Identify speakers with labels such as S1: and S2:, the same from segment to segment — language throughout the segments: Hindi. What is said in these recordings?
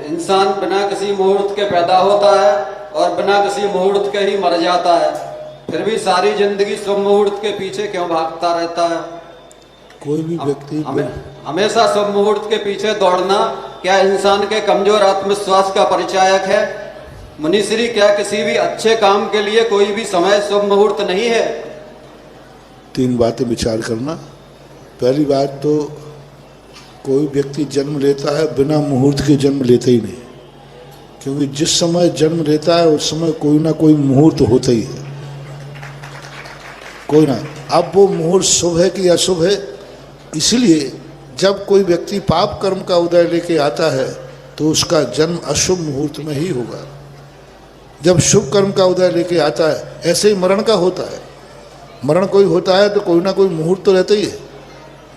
S1: इंसान बिना किसी मुहूर्त के पैदा होता है और बिना किसी मुहूर्त के ही मर जाता है, फिर भी सारी जिंदगी शुभ मुहूर्त के पीछे क्यों भागता रहता है?
S2: कोई भी व्यक्ति
S1: हमेशा शुभ मुहूर्त के पीछे दौड़ना क्या इंसान के कमजोर आत्मविश्वास का परिचायक है? मुनिश्री, क्या किसी भी अच्छे काम के लिए कोई भी समय शुभ मुहूर्त नहीं है?
S2: तीन बातें विचार करना। पहली बात तो कोई व्यक्ति जन्म लेता है बिना मुहूर्त के जन्म लेते ही नहीं, क्योंकि जिस समय जन्म लेता है उस समय कोई ना कोई मुहूर्त होता ही है, कोई ना। अब वो मुहूर्त शुभ है कि अशुभ है, इसलिए जब कोई व्यक्ति पाप कर्म का उदय लेके आता है तो उसका जन्म अशुभ मुहूर्त में ही होगा। जब शुभ कर्म का उदय लेके आता है, ऐसे ही मरण का होता है। मरण कोई होता है तो कोई ना कोई मुहूर्त तो रहता ही है।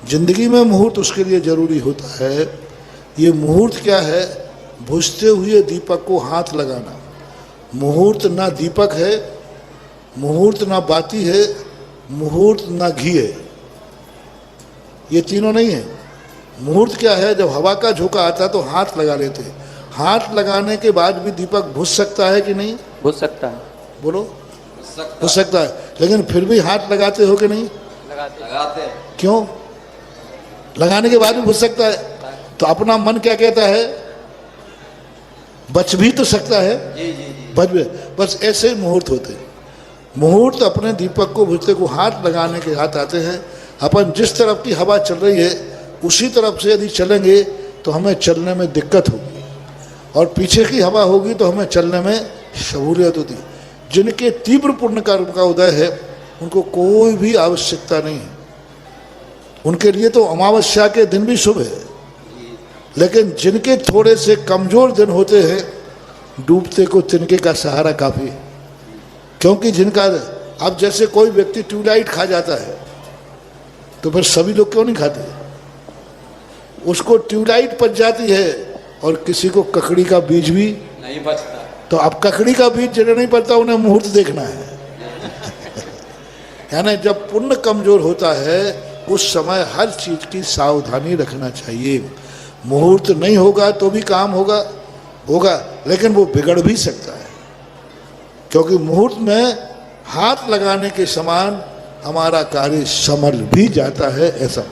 S2: जिंदगी में मुहूर्त उसके लिए जरूरी होता है। ये मुहूर्त क्या है? बुझते हुए दीपक को हाथ लगाना। मुहूर्त ना दीपक है, मुहूर्त ना बाती है, मुहूर्त ना घी है, ये तीनों नहीं है। मुहूर्त क्या है? जब हवा का झोंका आता है तो हाथ लगा लेते हैं। हाथ लगाने के बाद भी दीपक बुझ सकता है कि नहीं?
S1: बुझ सकता है।
S2: बोलो, बुझ सकता है, लेकिन फिर भी हाथ लगाते हो कि नहीं?
S1: लगाते।
S2: क्यों? लगाने के बाद भी बुझ सकता है। तो अपना मन क्या कहता है? बच भी तो सकता है।
S1: जी जी जी।
S2: बच भी। बस ऐसे ही मुहूर्त होते हैं। मुहूर्त अपने दीपक को बुझते को हाथ लगाने के हाथ आते हैं। अपन जिस तरफ की हवा चल रही है उसी तरफ से यदि चलेंगे तो हमें चलने में दिक्कत होगी, और पीछे की हवा होगी तो हमें चलने में सहूलियत होती। जिनके तीव्र पुण्य कर्म का उदय है उनको कोई भी आवश्यकता नहीं है, उनके लिए तो अमावस्या के दिन भी शुभ है। लेकिन जिनके थोड़े से कमजोर दिन होते हैं, डूबते को तिनके का सहारा काफ़ी है। क्योंकि जिनका, अब जैसे कोई व्यक्ति ट्यूबलाइट खा जाता है तो फिर सभी लोग क्यों नहीं खाते? उसको ट्यूबलाइट पच जाती है और किसी को ककड़ी का बीज भी
S1: नहीं बचता। तो
S2: अब ककड़ी का बीज जिन्हें नहीं पड़ता उन्हें मुहूर्त देखना है। यानी जब पुण्य कमजोर होता है उस समय हर चीज की सावधानी रखना चाहिए। मुहूर्त नहीं होगा तो भी काम होगा, लेकिन वो बिगड़ भी सकता है, क्योंकि मुहूर्त में हाथ लगाने के समान हमारा कार्य संभल भी जाता है, ऐसा।